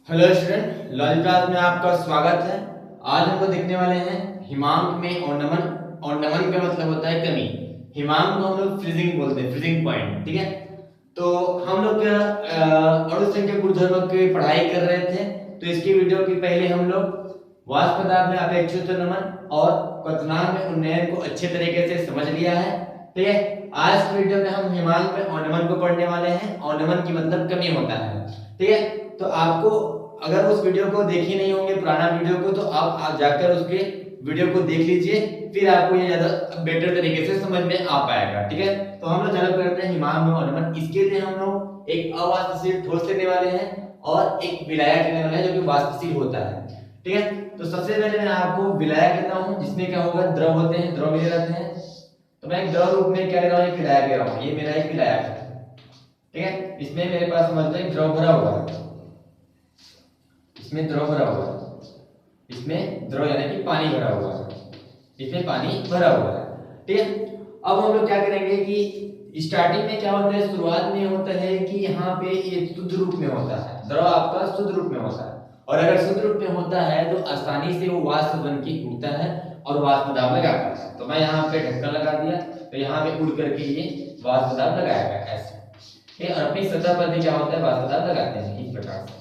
Hello student, logic class में आपका स्वागत है। आज हम लोग देखने वाले हैं हिमांक में और्नमन। और्नमन का मतलब होता है कमी। हिमांक को हम लोग फ्रीजिंग बोलते हैं, फ्रीजिंग पॉइंट। ठीक है, तो हम लोग क्या अणु संख्या गुणधर्म की पढ़ाई कर रहे थे। तो इसकी वीडियो की पहले हम लोग वाष्प पदार्थ में अपेक्षित नमन और क्वथनांक में उन्नयन को अच्छे तरीके से समझ लिया है। ठीक है, आज की वीडियो में हम हिमांक में और्नमन को पढ़ने वाले हैं। और्नमन की मतलब कमी होता है। ठीक है, तो आपको अगर उस वीडियो को देखे नहीं होंगे, पुराना वीडियो को, तो आप जाकर उसके वीडियो को देख लीजिए, फिर आपको ये ज्यादा बेटर तरीके से समझ में आ पाएगा। ठीक है, तो हम लोग चालू करते हैं हिमांक में और्नमन। इसके लिए हम लोग एक अवाष्पशील ठोस लेने वाले हैं और एक विलायक लेने वाले हैं जो कि वाष्पशील होता है। ठीक है, तो सबसे पहले मैं आपको विलायक लेता हूं, जिसमें क्या होगा, द्रव होते हैं, द्रव मिले रहते हैं। तो मैं एक द्रव रूप में क्या ले रहा हूं, एक विलायक ले रहा हूं। ये मेरा एक विलायक है। ठीक है, इसमें मेरे पास समझते हैं द्रव भरा हुआ है, इसमें द्रव भरा हुआ है, इसमें द्रव यानी कि पानी भरा हुआ है, इसमें पानी भरा हुआ है। ठीक है, अब हम लोग क्या करेंगे कि स्टार्टिंग में क्या होता है, शुरुआत में होता है कि यहाँ पे ये शुद्ध रूप में होता है, द्रव आपका शुद्ध रूप में होता है। और अगर शुद्ध रूप में होता है तो आसानी से वो वाष्प बन के उड़ता है और वाष्प दाब लगाता है। तो मैं यहाँ पे ढक्कन लगा दिया, तो यहाँ पे उड़ करके ये वाष्प दाब लगाएगा ऐसे। ठीक है, और अपनी सतह पर भी क्या होता है, वाष्प दाब लगाते हैं इस प्रकार से।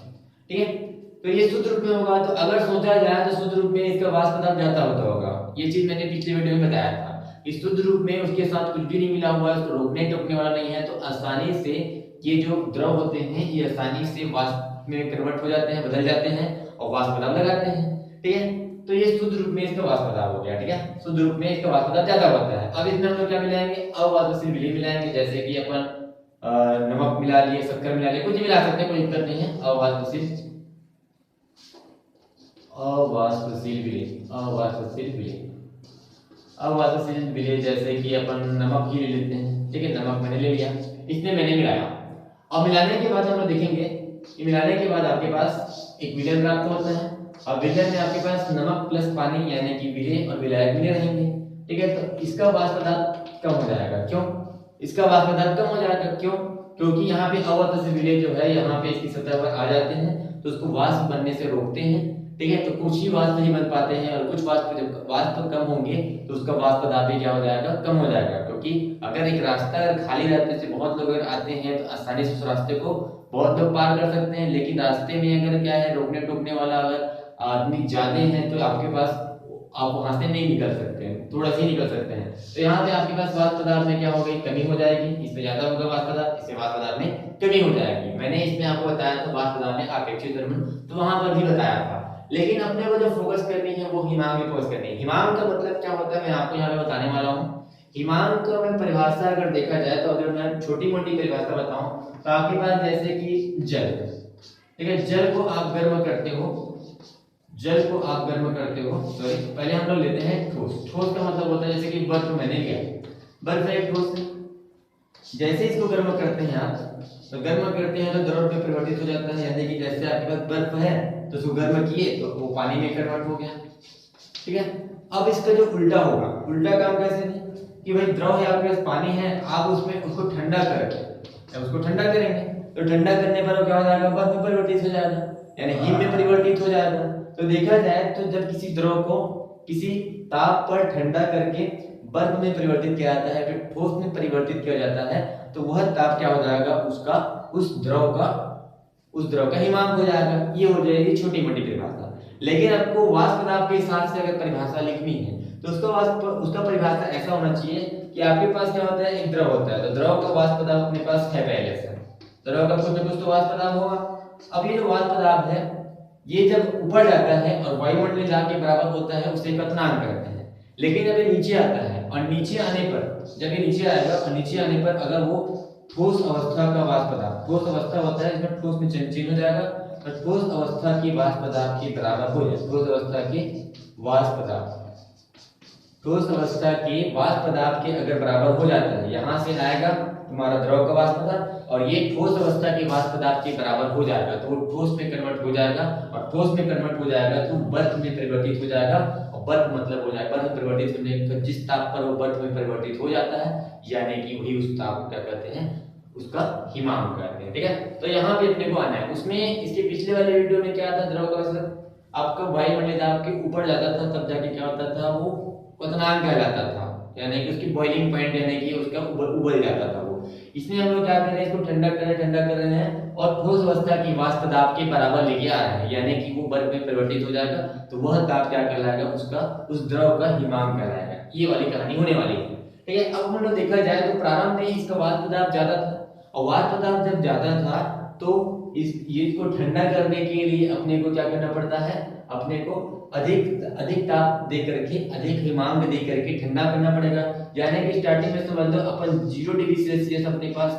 ठीक है, तो ये शुद्ध रूप में होगा। तो अगर सोचा जाए तो शुद्ध रूप में इसका वाष्प पदार्थ ज्यादा होता होगा। ये चीज मैंने पिछले वीडियो में बताया था। इस शुद्ध रूप में उसके साथ कुछ भी नहीं मिला हुआ है, उसको रोकने टोकने वाला नहीं है, तो आसानी से ये जो द्रव होते हैं ये आसानी से वाष्प में कन्वर्ट हो जाते हैं, बदल जाते हैं और वाष्प पदार्थ लगाते हैं। ठीक है, तो ये शुद्ध रूप में इसका वाष्प पदार्थ हो गया। ठीक है, शुद्ध रूप में इसका वाष्प पदार्थ ज्यादा होता है। अब इसमें हम लोग क्या मिलाएंगे, अवाष्पशील विलेय मिलाएंगे, जैसे कि अपन नमक मिला लिए, शक्कर मिला लिए, कुछ भी मिला सकते हैं, कोई दिक्कत नहीं है। अवाष्पशील विलेय, अवाष्पशील विलेय, अवाष्पशील विलेय जैसे कि अपन नमक ही ले लेते हैं। ठीक है, नमक मैंने ले लिया, इसमें मैंने मिलाया। अब मिलाने के बाद हम लोग देखेंगे कि मिलाने के बाद आपके पास एक विलयन प्राप्त होता है। अब विलयन में आपके पास नमक प्लस पानी यानी कि विलेय और विलायक मिले रहेंगे। ठीक है, तो इसका वाष्प पदार्थ कम हो जाएगा। क्यों? इसका वाष्प पदार्थ कम हो जाएगा, क्यों? क्योंकि यहाँ पे अवाष्पशील विलेय जो है यहाँ पे इसकी सतह पर आ जाते हैं, तो उसको वाष्प बनने से रोकते हैं। ठीक है, तो कुछ ही वाष्प नहीं बन पाते हैं, और कुछ वाष्प जब वाष्प कम होंगे तो उसका वाष्प पदार्थ भी क्या हो जाएगा, कम हो जाएगा। क्योंकि अगर एक रास्ता अगर खाली रास्ते से बहुत लोग अगर आते हैं तो आसानी से उस रास्ते को बहुत लोग पार कर सकते हैं, लेकिन रास्ते में अगर क्या है, रोकने टोकने वाला अगर आदमी ज्यादा है तो आपके पास आप वहां से नहीं निकल सकते हैं, थोड़ा सा ही निकल सकते हैं। तो यहाँ पे आपके पास वाष्प पदार्थ में क्या हो गई, कमी हो जाएगी। इसमें ज्यादा होगा वाष्प पदार्थ, इसमें वाष्प पदार्थ में कमी हो जाएगी। मैंने इसमें आपको बताया था वाष्प पदार्थ में अपेक्षित द्रव्यमान, तो वहां पर भी बताया था। लेकिन अपने को जो फोकस करनी है वो हिमांक में फोकस करनी है। हिमांक का मतलब क्या होता है मैं आपको यहाँ पे बताने वाला हूँ। हिमांक का मैं परिभाषा अगर देखा जाए तो अगर मैं छोटी मोटी परिभाषा बताऊं तो आपके पास जैसे कि जल, ठीक है, जल को आप गर्म करते हो, जल को आप गर्म करते हो, सॉरी पहले हम लोग लेते हैं ठोस। ठोस का मतलब होता है जैसे कि बर्फ मैंने लिया, बर्फ एक ठोस है। जैसे इसको गर्म करते हैं आप, तो गर्म करते हैं तो द्रव में परिवर्तित हो जाता है, यानी कि जैसे आपके पास बर्फ है तो उसको गर्म किए तो वो पानी में कन्वर्ट हो गया। ठीक है, अब इसका जो उल्टा होगा, उल्टा काम कैसे है कि भाई द्रव है आपके पास, पानी है, आप उसमें उसको ठंडा करेंगे, जब उसको ठंडा करेंगे तो ठंडा करने पर क्या हो जाएगा, बर्फ में परिवर्तित हो जाएगा, यानी हिम में परिवर्तित हो जाएगा। तो देखा जाए तो जब किसी द्रव को किसी ताप पर ठंडा करके बर्फ में परिवर्तित किया जाता है, फिर ठोस में परिवर्तित किया जाता है, तो वह ताप क्या हो जाएगा, उसका उस द्रव का हिमांक हो जाएगा। ये हो जाएगी छोटी मोटी परिभाषा। लेकिन आपको वाष्प पदार्थ के हिसाब से अगर परिभाषा लिखनी है तो उसका परिभाषा ऐसा होना चाहिए कि आपके पास क्या होता है, एक द्रव होता है, तो द्रव का वाष्प पदार्थ अपने पास है पहले से, द्रव का कुछ ना कुछ तो वाष्प पदार्थ होगा। अब ये जो वाष्प पदार्थ है ये जब ऊपर जाता है और वायुमंडल में जाके बराबर होता है उसे क्वथनांक कहते हैं। लेकिन जब ये नीचे आता है और नीचे आने पर, जब ये नीचे आएगा और नीचे आने पर अगर वो ठोस अवस्था का वाष्प पदार्थ, ठोस अवस्था होता है इसमें ठोस में चेंज हो जाएगा, तो ठोस अवस्था की वाष्प पदार्थ के बराबर हो जाए, ठोस अवस्था के वाष्प पदार्थ, ठोस अवस्था के वाष्प पदार्थ के अगर बराबर हो जाता है, यहां से आएगा तुम्हारा द्रव का वाष्प पदार्थ और ये ठोस अवस्था के वाष्प पदार्थ के बराबर हो जाएगा, तो वो ठोस में कन्वर्ट हो जाएगा, और ठोस में कन्वर्ट हो जाएगा तो बर्फ में परिवर्तित हो जाएगा। और बर्फ मतलब हो जाएगा, बर्फ परिवर्तित होने का जिस ताप पर वो बर्फ में परिवर्तित हो जाता है, यानी कि वही उस ताप को क्या कहते हैं, उसका हिमांक कहते हैं। ठीक है, तो यहाँ पे अपने को आना है। उसमें इसके पिछले वाले वीडियो में क्या था, द्रव का स्तर आपका वायुमंडलीय दाब के ऊपर जाता था तब जाके क्या होता था, वो क्वथनांक कहलाता था, यानी कि उसकी बॉइलिंग पॉइंट यानी कि उसका उबल जाता था वो। इसमें हम लोग क्या कर रहे हैं, इसको ठंडा कर रहे हैं और ठोस अवस्था की वाष्प दाब के बराबर लेके आ रहे हैं, यानी कि वो बर्फ में परिवर्तित हो जाएगा, तो वह दाब क्या कहलाएगा, उसका उस द्रव का हिमांक कहलाएगा। ये वाली कहानी होने वाली है। ठीक है, अब हम लोग देखा जाए तो प्रारंभ में इसका वाष्प दाब ज्यादा था, और वाष्प दाब जब ज्यादा था तो इसको ठंडा करने के लिए अपने को क्या करना पड़ता है, अपने को अधिक ताप दे करके, अधिक हिमांक दे करके ठंडा करना पड़ेगा। यानी कि स्टार्टिंग में समझ लो अपन 0 डिग्री सेल्सियस अपने पास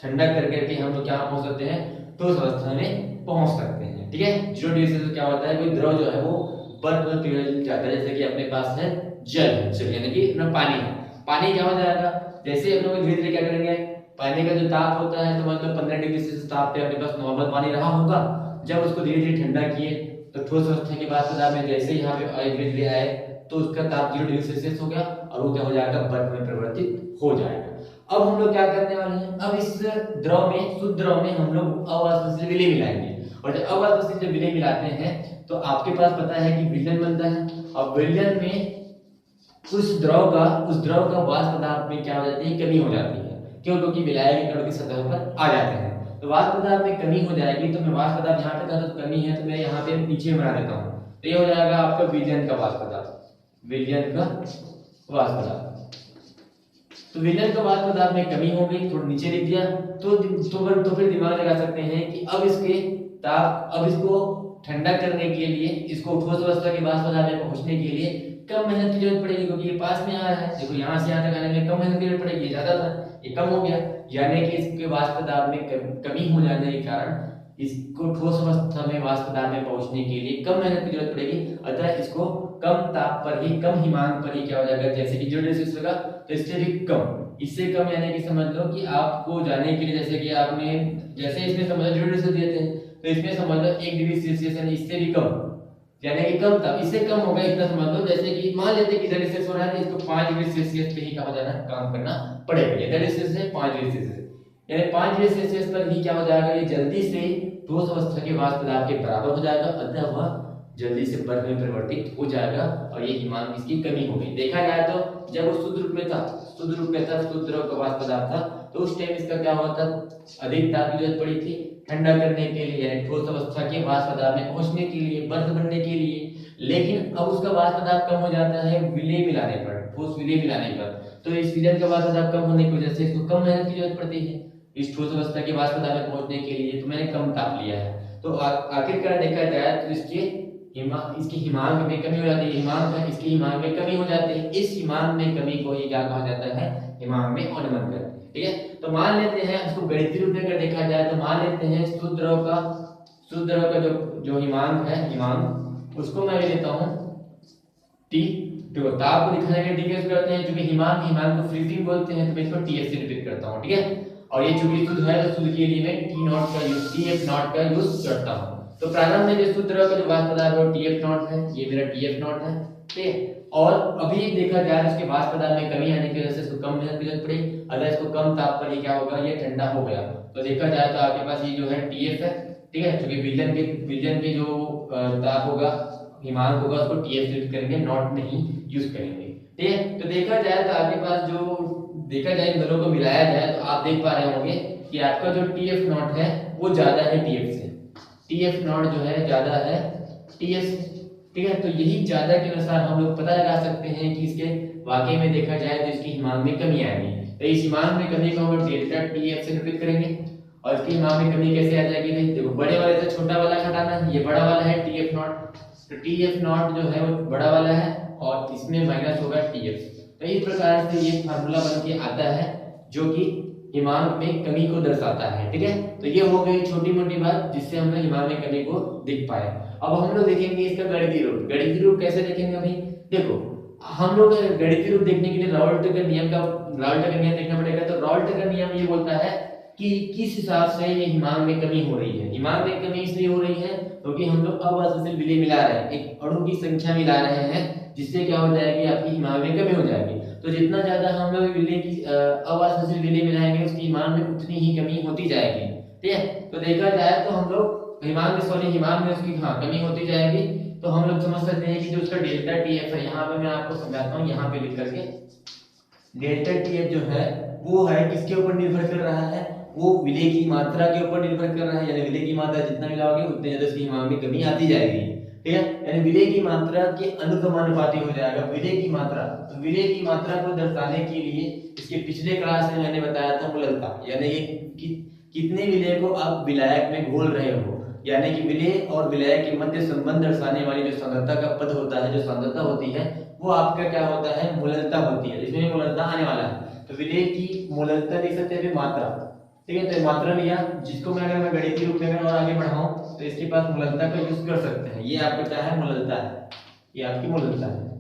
ठंडा कर करके हम लोग क्या पहुंच सकते हैं, ठोस अवस्था में पहुंच सकते हैं। ठीक है, 0 डिग्री सेल्सियस क्या होता है, कोई द्रव जो है वो बर्फ में पिघल जाता है, जैसे कि अपने पास है जल, यानी कि पानी है। पानी क्या हो जाएगा, जैसे हम लोग धीरे धीरे क्या करेंगे, पानी का जो ताप होता है तो मतलब 15 डिग्री सेल्सियस ताप पे अपने पास नॉर्मल पानी रहा होगा, जब उसको धीरे धीरे ठंडा किए तो ठोस अवस्था के बाद दाब में जैसे यहाँ पे धीरे धीरे आए तो उसका ताप 0 डिग्री सेल्सियस हो गया और वो क्या हो जाएगा, बर्फ में परिवर्तित हो जाएगा। अब हम लोग क्या करने वाले हैं, अब इस द्रव में, शुद्ध द्रव में हम लोग अवाष्पशील विलय मिलाएंगे, और जब अवाष्पशील विलय मिलाते हैं तो आपके पास पता है कि विलयन बनता है, और विलयन में उस द्रव का वाष्प दाब में क्या हो जाती है, कमी हो जाती है। क्यों, क्योंकि विलायक कण की सतह पर आ जाते हैं, तो वाष्प दाब में कमी हो जाएगी। तो मैं वाष्प दाब यहाँ पे था तो कमी है तो मैं यहाँ पे नीचे बना देता हूँ, तो ये हो जाएगा आपका विलयन का वाष्प दाब, विलयन का वाष्प दाब। तो विलयन का वाष्प दाब में कमी हो गई, थोड़ा नीचे लिख दिया, तो फिर दिमाग लगा सकते हैं कि अब इसको ठंडा करने के लिए, इसको ठोस अवस्था के वाष्प दाब में पहुंचने के लिए कम मेहनत की जरूरत पड़ेगी, क्योंकि ये पास में आ रहा है। देखो यहाँ से यहाँ तक आने में कम मेहनत की जरूरत पड़ेगी, ज्यादा था ये कम हो गया, यानी कि इसके वाष्प दाब में कमी हो जाने के कारण इसको ठोस अवस्था में वाष्प दाब में पहुंचने के लिए कम मेहनत की जरूरत पड़ेगी। अतः इसको कम ताप पर ही, कम हिमांक पर ही क्या हो जाएगा, जैसे कि 0 डिग्री सेल्सियस लगा तो इससे भी कम, इससे कम, यानी कि समझ लो कि आपको जाने के लिए, जैसे कि आपने जैसे इसमें समझ लो 0 डिग्री सेल्सियस दिए थे, तो इसमें समझ लो 1 डिग्री सेल्सियस यानी इससे भी कम, यानी कि कम ताप, इससे कम होगा इतना समझ लो। जैसे कि मान लेते हैं कि 0 डिग्री सेल्सियस हो रहा है, इसको 5 डिग्री सेल्सियस पे ही क्या हो जाना, काम करना पड़ेगा। ये 0 डिग्री सेल्सियस है, 5 डिग्री सेल्सियस, यानी 5 डिग्री सेल्सियस पर ही क्या हो जाएगा, ये जल्दी से ठोस अवस्था के वाष्प दाब के बराबर हो जाएगा, अतः वह जल्दी से बर्फ में परिवर्तित हो जाएगा और ये हिमांक इसकी कमी हो गई। देखा जाए तो जब वो शुद्ध रूप में था, शुद्ध द्रव का वाष्प दाब था, तो उस टाइम इसका क्या हुआ था, अधिक ताप की जरूरत पड़ी थी ठंडा करने के लिए, यानी ठोस अवस्था के वाष्प दाब में पहुंचने के लिए, बर्फ बनने के लिए। लेकिन अब उसका वाष्प दाब कम हो जाता है विलय मिलाने पर, ठोस विलय मिलाने पर, तो इस विलयन का वाष्प दाब कम होने की वजह से इसको कम मेहनत की जरूरत पड़ती है इस ठोस अवस्था के वाष्प दाब में पहुंचने के लिए, तो मैंने कम ताप लिया है। तो आखिरकार देखा जाए तो इसकी हिमांक में कमी हो जाती है, हिमांक है, इसकी हिमांक में कमी हो जाती है, इस हिमांक में कमी को ही क्या कहा जाता है, हिमांक में अवनमन करते हैं। ठीक है, तो मान लेते हैं इसको गणितीय रूप में अगर देखा जाए तो मान लेते हैं शुद्ध द्रव का जो हिमांक है, हिमांक उसको मैं ले लेता हूं T। देखो ताप को दिखाने के लिए करते हैं, क्योंकि हिमांक को फ्रीजिंग बोलते हैं, तो मैं इसको TF से रिपीट करता हूं। ठीक है, और ये चूंकि शुद्ध है तो शुद्ध के लिए मैं TF नॉट का यूज करता हूं। तो प्रारंभ में जो शुद्ध द्रव का जो वाष्प दाब है वो TF नॉट है, ये मेरा TF नॉट है। ठीक है, और अभी देखा जाए इसके वाष्प दाब में कमी आने की वजह से इसको कम मेहनत की जरूरत पड़ी, अगर इसको कम ताप पर ही क्या होगा, ये ठंडा हो गया। तो देखा जाए तो आपके पास ये जो है TF है। ठीक है, क्योंकि विलयन के जो ताप होगा, हिमांक होगा, उसको TF से यूज करेंगे, नॉट नहीं यूज करेंगे। ठीक है, तो देखा जाए तो आपके पास जो देखा जाए इन दोनों को मिलाया जाए तो आप देख पा रहे होंगे कि आपका जो TF नॉट है वो ज्यादा है TF से, TF नॉट जो है ज्यादा है TF। ठीक है, तो यही ज्यादा के अनुसार हम लोग पता लगा सकते हैं कि इसके वाकई में देखा जाए तो इसकी हिमांक में कमी आएगी। तो इस हिमांक में कमी को हम डेल्टा TF से निरूपित करेंगे, और इसकी हिमांक में कमी कैसे आ जाएगी, देखो बड़े वाले से छोटा वाला घटाना है, ये बड़ा वाला है TF नॉट, तो TF नॉट जो है वो बड़ा वाला है और इसमें माइनस होगा TF। तो इस प्रकार से ये फार्मूला बन के आता है जो कि हिमांक में कमी को दर्शाता है। ठीक है, तो ये हो गई छोटी मोटी बात जिससे हमने हिमांक में कमी को दिख पाए। अब हम लोग देखेंगे इसका गणितीय रूप कैसे देखेंगे। अभी देखो हम लोग गणितीय रूप देखने के लिए राल्ट का नियम देखना पड़ेगा। तो राल्ट का नियम ये बोलता है कि किस हिसाब से ये हिमांक में कमी हो रही है। हिमांक में कमी इसलिए हो रही है क्योंकि हम लोग अवाष्पशील विलय मिला रहे हैं, एक अणु की संख्या मिला रहे हैं, जिससे क्या हो जाएगी, आपकी हिमांक में कमी हो जाएगी। तो जितना ज्यादा हम लोग विलेय की अवास्तविक विलेय मिलाएंगे उसकी ईमान में उतनी ही कमी होती जाएगी। ठीक है, तो देखा जाए तो हम लोग ईमान में उसकी कमी होती जाएगी। तो हम लोग समझ सकते हैं कि जो उसका डेल्टा टीएफ है, यहाँ पे मैं आपको समझाता हूँ, यहाँ पे लिख करके डेल्टा टीएफ जो है वो है किसके ऊपर निर्भर कर रहा है, वो विलेय की मात्रा के ऊपर निर्भर कर रहा है। यानी विलेय की मात्रा जितना मिलाओगे उतने ज्यादा उसकी ईमान में कमी आती जाएगी। ठीक है, यानी विलेय की मात्रा के अनुक्रमानुपाती हो जाएगा विलेय की मात्रा। तो विलेय की मात्रा को दर्शाने के लिए इसके पिछले क्लास में मैंने बताया था मूललता, यानी कि कितने विलेय को आप विलायक में घोल रहे हो, यानी कि विलेय और विलायक के मध्य संबंध दर्शाने वाली जो सांद्रता का पद होता है, जो सांद्रता होती है, वो आपका क्या होता है, मूललता होती है। इसमें मूललता आने वाला है। तो विलेय की मूललता देख सकते हैं मात्रा। ठीक है, तो मात्रा लिया, जिसको मैं अगर मैं गणितीय रूप में और आगे बढ़ाऊं तो इसके पास मूललता का यूज कर सकते हैं। ये आपका क्या है, मूललता है, ये आपकी मूललता है।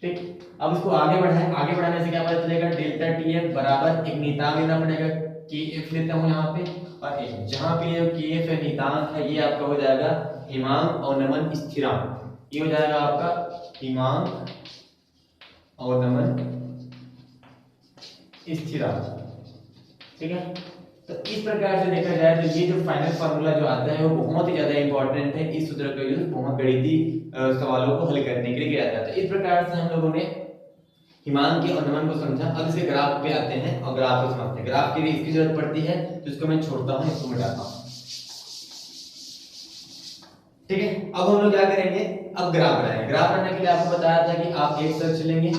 ठीक, अब इसको आगे बढ़ाने से क्या पता चलेगा, डेल्टा टीएफ बराबर एक नियतांक लेना पड़ेगा, केएफ लेता हूं यहाँ पे, और एक जहां पे ये केएफ है नियतांक है, ये आपका हो जाएगा हिमांक और नमन स्थिरांक। ये हो जाएगा आपका हिमांक और नमन स्थिरांक। ठीक है, तो इस प्रकार से देखा जाए तो ये जो फाइनल फार्मूला जो आता है वो बहुत ही ज्यादा इंपॉर्टेंट है। इस सूत्र का यूज बहुत गणितीय सवालों को हल करने के लिए किया जाता है। इस प्रकार से हम लोगों ने हिमांक के और नमन को समझा। अब इसके ग्राफ पे आते हैं और ग्राफ को समझते हैं। ग्राफ के लिए इसकी जरूरत पड़ती है तो इसको मैं छोड़ता हूं, इसको मिटाता हूं। ठीक है, अब हम लोग क्या करेंगे, अब ग्राफ बनाएंगे। ग्राफ बनाने के लिए आपको बताया था कि आप एक अक्ष लेंगे,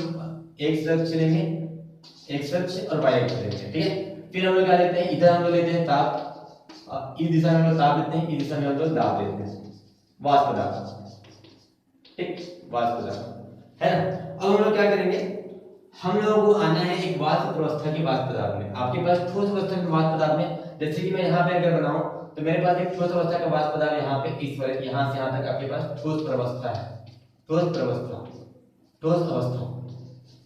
एक्स अक्ष और वाई अक्ष लेंगे। ठीक है, फिर हम लोग क्या लेते हैं, इधर हम लोग लेते हैं ताप, इस दिशा में हम लोग ताप लेते हैं, इस दिशा में हम लोग दाब लेते हैं, वाष्प दाब। ठीक, वाष्प दाब है ना। अब हम लोग क्या करेंगे, हम लोगों को आना है एक वाष्प अवस्था के वाष्प दाब में। आपके पास ठोस अवस्था के वाष्प दाब में, जैसे कि मैं यहाँ पे अगर बनाऊं तो मेरे पास एक ठोस अवस्था का वाष्प दाब यहाँ पे इस पर, यहाँ से यहाँ तक आपके पास ठोस प्रवस्था है, ठोस अवस्था,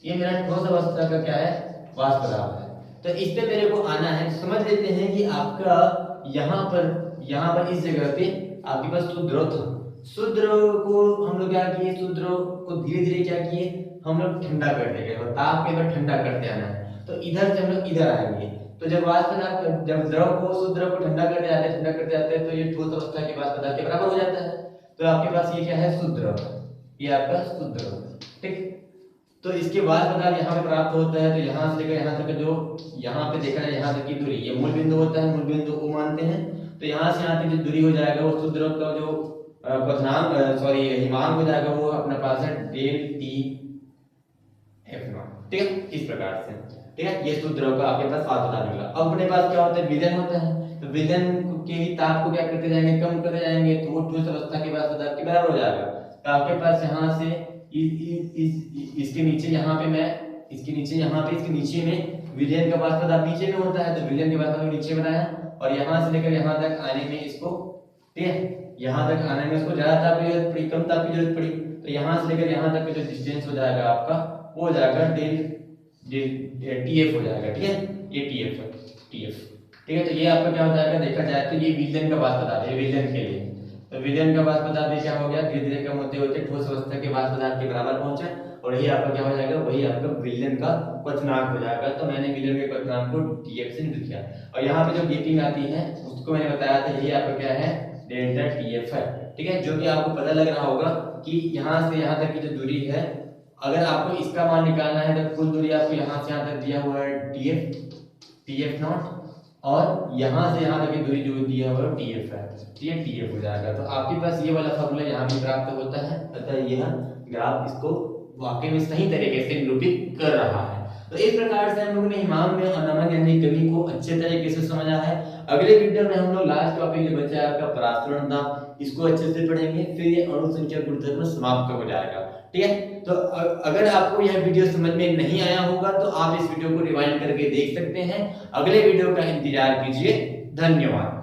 ये मेरा ठोस अवस्था का क्या है, वाष्प दाब है। तो इस पे मेरे को आना है। समझ लेते हैं कि आपका यहाँ पर इस जगह पे आपके पास शुद्ध द्रव था। शुद्ध द्रव को हम लोग क्या किए, शुद्ध द्रव को धीरे धीरे क्या किए, हम लोग ठंडा करते गए और ताप के बाद ठंडा करते आना है। तो इधर से हम लोग इधर आएंगे। तो जब वाष्प दाब, जब द्रव को शुद्ध द्रव को ठंडा करते जाते हैं तो ये ठोस अवस्था के वाष्प दाब के बराबर हो जाता है। तो आपके पास ये क्या है, शुद्ध द्रव, ये आपका शुद्ध द्रव। ठीक, तो इसके बाद पदार्थ यहाँ पे प्राप्त होता है। तो यहाँ से लेकर यहाँ तक जो यहाँ पे देखा जाए यहाँ तक की दूरी, ये मूल बिंदु होता है, मूल बिंदु को मानते हैं। तो यहाँ से यहाँ तक जो दूरी हो जाएगा वो शुद्ध द्रव का जो हिमांक हो जाएगा, वो अपने पास है डेल टी एफ नॉट। ठीक है, इस प्रकार से। ठीक है, ये शुद्ध द्रव का आपके पास पता मिला। अब अपने पास क्या होता है, विलयन होता है। तो विलयन के ही ताप को क्या करते जाएंगे, कम करते जाएंगे, तो वो ठोस अवस्था के बाद पदार्थ के बराबर हो जाएगा। तो आपके पास यहाँ से इसके नीचे यहाँ पे मैं इसके नीचे में विलयन का वाष्प दाब नीचे में होता है। तो विलयन के वाष्प दाब नीचे बनाया और यहाँ से लेकर यहाँ तक आने में इसको, ठीक है, यहाँ तक आने में इसको ज्यादा ताप की जरूरत पड़ी, कम ताप की जरूरत पड़ी। तो यहाँ से लेकर यहाँ तक का जो डिस्टेंस हो जाएगा आपका, वो हो जाएगा डेल टीएफ हो जाएगा। ठीक है, ये टीएफ है, ठीक है। तो ये आपका क्या हो जाएगा, देखा जाए तो ये विलयन का वाष्प दाब है, विलयन के लिए। तो विलयन का वाष्प दाब क्या हो गया, धीरे धीरे कम होते होते ठोस अवस्था के वाष्प दाब के बराबर पहुंचा, और यही आपका क्या हो जाएगा, वही आपका विलयन का क्वथनांक हो जाएगा। तो मैंने विलयन के क्वथनांक को टीएफ से निरूपित किया। और यहाँ पे जो गैपिंग आती है उसको मैंने बताया था, यही आपका क्या है, डेल्टा टीएफ है। ठीक है, जो कि आपको पता लग रहा होगा कि यहाँ से यहाँ तक की जो दूरी है, अगर आपको इसका मान निकालना है तो कुल दूरी आपको यहाँ से यहाँ तक दिया हुआ है टीएफ नॉट, और यहाँ से यहाँ तक की दूरी जो दिया हुआ है टीएफ है, ये टीएफ हो जाएगा। तो आपके पास ये वाला फॉर्मूला यहाँ भी प्राप्त होता है। अतः यह ग्राफ इसको वाकई में सही तरीके से निरूपित कर रहा है। तो इस प्रकार से हम लोगों ने हिमांक में अनमन यानी कमी को अच्छे तरीके से समझा है। अगले वीडियो में हम लोग लास्ट टॉपिक जो बचा है आपका परास्तरण था, इसको अच्छे से पढ़ेंगे, फिर ये अणु संख्या गुणधर्म समाप्त हो जाएगा। ठीक है, तो अगर आपको यह वीडियो समझ में नहीं आया होगा तो आप इस वीडियो को रिवाइंड करके देख सकते हैं। अगले वीडियो का इंतजार कीजिए। धन्यवाद।